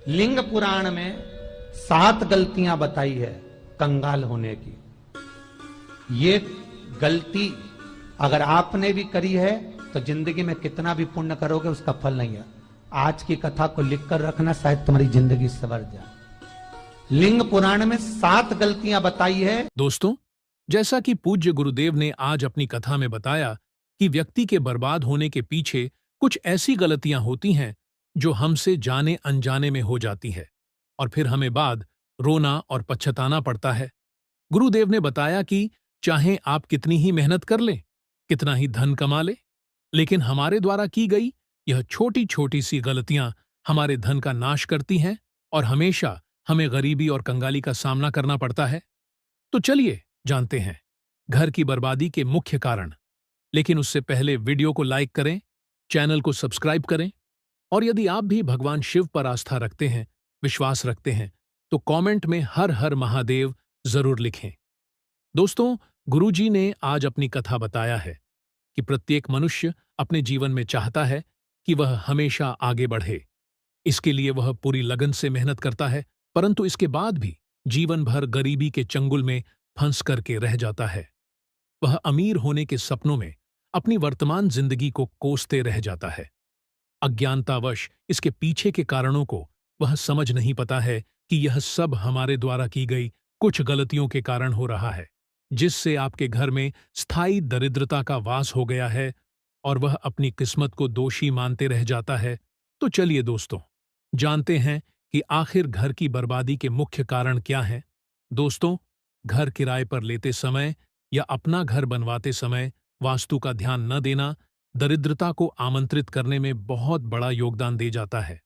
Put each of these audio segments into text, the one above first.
लिंग पुराण में 7 गलतियां बताई है कंगाल होने की। ये गलती अगर आपने भी करी है तो जिंदगी में कितना भी पुण्य करोगे उसका फल नहीं है। आज की कथा को लिखकर रखना, शायद तुम्हारी जिंदगी सवर जाए। लिंग पुराण में 7 गलतियां बताई है। दोस्तों, जैसा कि पूज्य गुरुदेव ने आज अपनी कथा में बताया कि व्यक्ति के बर्बाद होने के पीछे कुछ ऐसी गलतियां होती हैं जो हमसे जाने अनजाने में हो जाती है और फिर हमें बाद रोना और पछताना पड़ता है। गुरुदेव ने बताया कि चाहे आप कितनी ही मेहनत कर लें, कितना ही धन कमा लें, लेकिन हमारे द्वारा की गई यह छोटी छोटी सी गलतियां हमारे धन का नाश करती हैं और हमेशा हमें गरीबी और कंगाली का सामना करना पड़ता है। तो चलिए जानते हैं घर की बर्बादी के मुख्य कारण। लेकिन उससे पहले वीडियो को लाइक करें, चैनल को सब्सक्राइब करें और यदि आप भी भगवान शिव पर आस्था रखते हैं, विश्वास रखते हैं, तो कमेंट में हर हर महादेव जरूर लिखें। दोस्तों, गुरुजी ने आज अपनी कथा बताया है कि प्रत्येक मनुष्य अपने जीवन में चाहता है कि वह हमेशा आगे बढ़े। इसके लिए वह पूरी लगन से मेहनत करता है, परंतु इसके बाद भी जीवन भर गरीबी के चंगुल में फंस करके रह जाता है। वह अमीर होने के सपनों में अपनी वर्तमान जिंदगी को कोसते रह जाता है। अज्ञानतावश इसके पीछे के कारणों को वह समझ नहीं पाता है कि यह सब हमारे द्वारा की गई कुछ गलतियों के कारण हो रहा है, जिससे आपके घर में स्थायी दरिद्रता का वास हो गया है और वह अपनी किस्मत को दोषी मानते रह जाता है। तो चलिए दोस्तों, जानते हैं कि आखिर घर की बर्बादी के मुख्य कारण क्या हैं। दोस्तों, घर किराए पर लेते समय या अपना घर बनवाते समय वास्तु का ध्यान न देना दरिद्रता को आमंत्रित करने में बहुत बड़ा योगदान दे जाता है।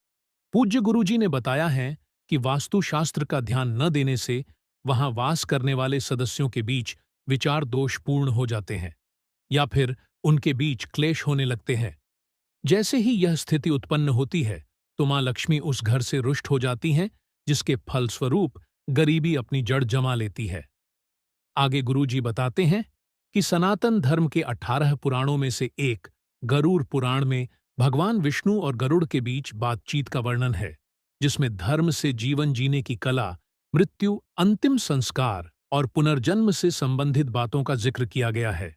पूज्य गुरुजी ने बताया है कि वास्तुशास्त्र का ध्यान न देने से वहां वास करने वाले सदस्यों के बीच विचार दोषपूर्ण हो जाते हैं या फिर उनके बीच क्लेश होने लगते हैं। जैसे ही यह स्थिति उत्पन्न होती है तो मां लक्ष्मी उस घर से रुष्ट हो जाती हैं, जिसके फलस्वरूप गरीबी अपनी जड़ जमा लेती है। आगे गुरुजी बताते हैं कि सनातन धर्म के 18 पुराणों में से एक गरुड़ पुराण में भगवान विष्णु और गरुड़ के बीच बातचीत का वर्णन है, जिसमें धर्म से जीवन जीने की कला, मृत्यु, अंतिम संस्कार और पुनर्जन्म से संबंधित बातों का जिक्र किया गया है।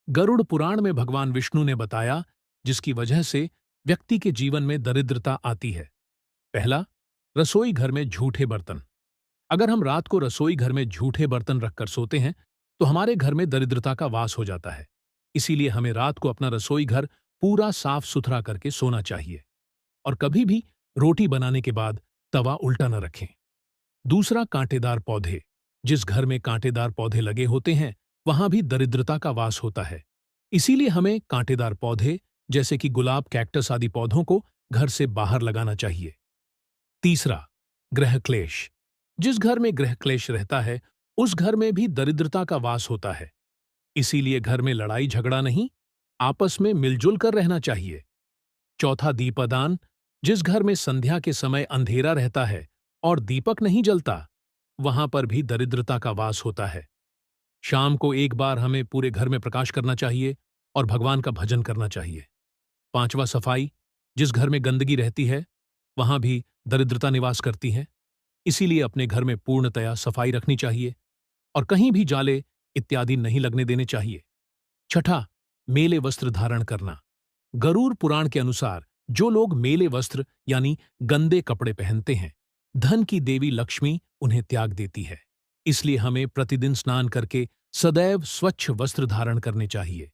गरुड़ पुराण में भगवान विष्णु ने बताया जिसकी वजह से व्यक्ति के जीवन में दरिद्रता आती है। पहला, रसोई घर में झूठे बर्तन। अगर हम रात को रसोई घर में झूठे बर्तन रखकर सोते हैं तो हमारे घर में दरिद्रता का वास हो जाता है। इसीलिए हमें रात को अपना रसोई घर पूरा साफ सुथरा करके सोना चाहिए और कभी भी रोटी बनाने के बाद तवा उल्टा न रखें। दूसरा, कांटेदार पौधे। जिस घर में कांटेदार पौधे लगे होते हैं वहां भी दरिद्रता का वास होता है। इसीलिए हमें कांटेदार पौधे जैसे कि गुलाब, कैक्टस आदि पौधों को घर से बाहर लगाना चाहिए। तीसरा, गृह क्लेश। जिस घर में गृह क्लेश रहता है उस घर में भी दरिद्रता का वास होता है। इसीलिए घर में लड़ाई झगड़ा नहीं, आपस में मिलजुल कर रहना चाहिए। चौथा, दीपदान। जिस घर में संध्या के समय अंधेरा रहता है और दीपक नहीं जलता, वहां पर भी दरिद्रता का वास होता है। शाम को एक बार हमें पूरे घर में प्रकाश करना चाहिए और भगवान का भजन करना चाहिए। पांचवा, सफाई। जिस घर में गंदगी रहती है वहां भी दरिद्रता निवास करती है। इसीलिए अपने घर में पूर्णतया सफाई रखनी चाहिए और कहीं भी जाले इत्यादि नहीं लगने देने चाहिए। छठा, मेले वस्त्र धारण करना। गरुड़ पुराण के अनुसार जो लोग मेले वस्त्र यानी गंदे कपड़े पहनते हैं, धन की देवी लक्ष्मी उन्हें त्याग देती है। इसलिए हमें प्रतिदिन स्नान करके सदैव स्वच्छ वस्त्र धारण करने चाहिए।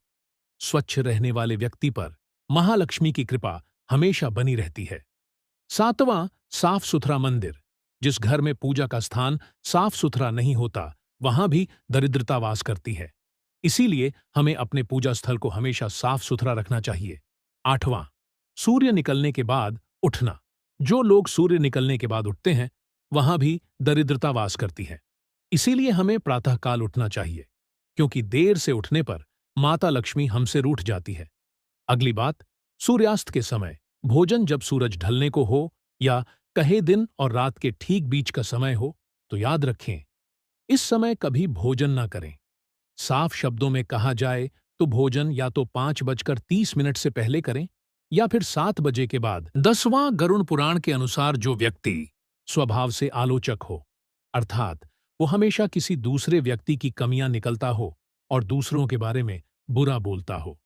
स्वच्छ रहने वाले व्यक्ति पर महालक्ष्मी की कृपा हमेशा बनी रहती है। सातवां, साफ सुथरा मंदिर। जिस घर में पूजा का स्थान साफ सुथरा नहीं होता वहां भी दरिद्रता वास करती है। इसीलिए हमें अपने पूजा स्थल को हमेशा साफ सुथरा रखना चाहिए। आठवां, सूर्य निकलने के बाद उठना। जो लोग सूर्य निकलने के बाद उठते हैं वहां भी दरिद्रता वास करती है। इसीलिए हमें प्रातःकाल उठना चाहिए, क्योंकि देर से उठने पर माता लक्ष्मी हमसे रूठ जाती है। अगली बात, सूर्यास्त के समय भोजन जब सूरज ढलने को हो या कहे दिन और रात के ठीक बीच का समय हो तो याद रखें, इस समय कभी भोजन ना करें। साफ शब्दों में कहा जाए तो भोजन या तो 5:30 से पहले करें या फिर 7 बजे के बाद। 10वां गरुड़ पुराण के अनुसार जो व्यक्ति स्वभाव से आलोचक हो, अर्थात वो हमेशा किसी दूसरे व्यक्ति की कमियां निकलता हो और दूसरों के बारे में बुरा बोलता हो,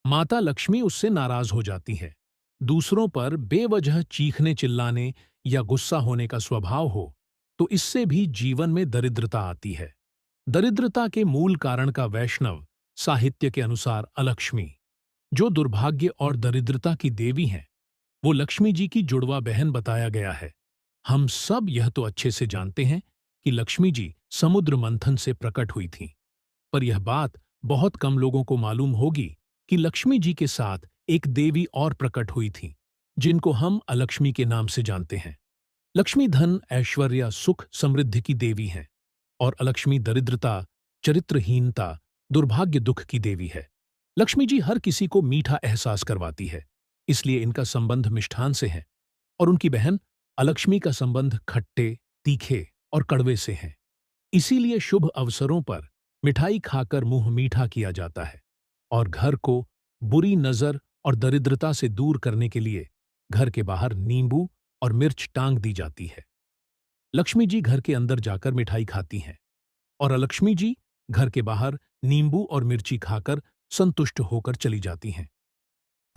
माता लक्ष्मी उससे नाराज हो जाती है। दूसरों पर बेवजह चीखने चिल्लाने या गुस्सा होने का स्वभाव हो तो इससे भी जीवन में दरिद्रता आती है। दरिद्रता के मूल कारण का वैष्णव साहित्य के अनुसार अलक्ष्मी, जो दुर्भाग्य और दरिद्रता की देवी हैं, वो लक्ष्मी जी की जुड़वा बहन बताया गया है। हम सब यह तो अच्छे से जानते हैं कि लक्ष्मी जी समुद्र मंथन से प्रकट हुई थीं, पर यह बात बहुत कम लोगों को मालूम होगी कि लक्ष्मी जी के साथ एक देवी और प्रकट हुई थी, जिनको हम अलक्ष्मी के नाम से जानते हैं। लक्ष्मी धन, ऐश्वर्य, सुख, समृद्धि की देवी हैं और अलक्ष्मी दरिद्रता, चरित्रहीनता, दुर्भाग्य, दुख की देवी है। लक्ष्मी जी हर किसी को मीठा एहसास करवाती है, इसलिए इनका संबंध मिष्ठान से है, और उनकी बहन अलक्ष्मी का संबंध खट्टे, तीखे और कड़वे से है। इसीलिए शुभ अवसरों पर मिठाई खाकर मुंह मीठा किया जाता है और घर को बुरी नजर और दरिद्रता से दूर करने के लिए घर के बाहर नींबू और मिर्च टांग दी जाती है। लक्ष्मी जी घर के अंदर जाकर मिठाई खाती हैं और अलक्ष्मी जी घर के बाहर नींबू और मिर्ची खाकर संतुष्ट होकर चली जाती हैं।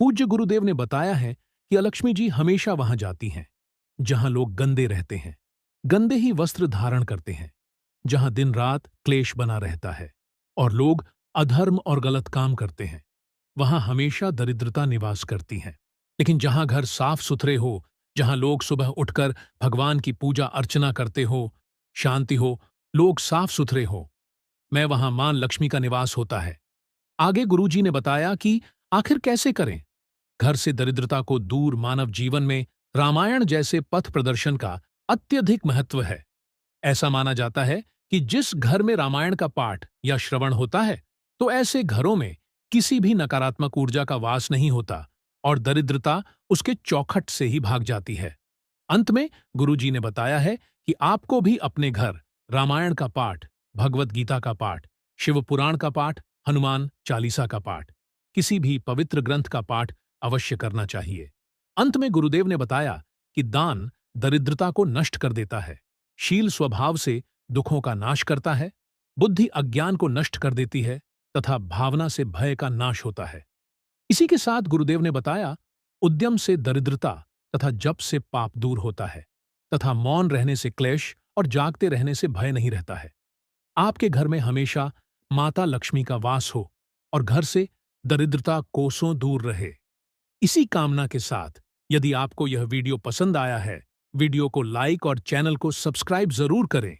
पूज्य गुरुदेव ने बताया है कि अलक्ष्मी जी हमेशा वहां जाती हैं जहां लोग गंदे रहते हैं, गंदे ही वस्त्र धारण करते हैं, जहां दिन रात क्लेश बना रहता है और लोग अधर्म और गलत काम करते हैं, वहां हमेशा दरिद्रता निवास करती है। लेकिन जहां घर साफ सुथरे हो, जहां लोग सुबह उठकर भगवान की पूजा अर्चना करते हो, शांति हो, लोग साफ सुथरे हो, मैं वहां मां लक्ष्मी का निवास होता है। आगे गुरुजी ने बताया कि आखिर कैसे करें। घर से दरिद्रता को दूर मानव जीवन में रामायण जैसे पथ प्रदर्शन का अत्यधिक महत्व है। ऐसा माना जाता है कि जिस घर में रामायण का पाठ या श्रवण होता है, तो ऐसे घरों में किसी भी नकारात्मक ऊर्जा का वास नहीं होता और दरिद्रता उसके चौखट से ही भाग जाती है। अंत में गुरुजी ने बताया है कि आपको भी अपने घर रामायण का पाठ, भगवत गीता का पाठ, शिव पुराण का पाठ, हनुमान चालीसा का पाठ, किसी भी पवित्र ग्रंथ का पाठ अवश्य करना चाहिए। अंत में गुरुदेव ने बताया कि दान दरिद्रता को नष्ट कर देता है, शील स्वभाव से दुखों का नाश करता है, बुद्धि अज्ञान को नष्ट कर देती है तथा भावना से भय का नाश होता है। इसी के साथ गुरुदेव ने बताया, उद्यम से दरिद्रता तथा जप से पाप दूर होता है तथा मौन रहने से क्लेश और जागते रहने से भय नहीं रहता है। आपके घर में हमेशा माता लक्ष्मी का वास हो और घर से दरिद्रता कोसों दूर रहे। इसी कामना के साथ यदि आपको यह वीडियो पसंद आया है, वीडियो को लाइक और चैनल को सब्सक्राइब जरूर करें।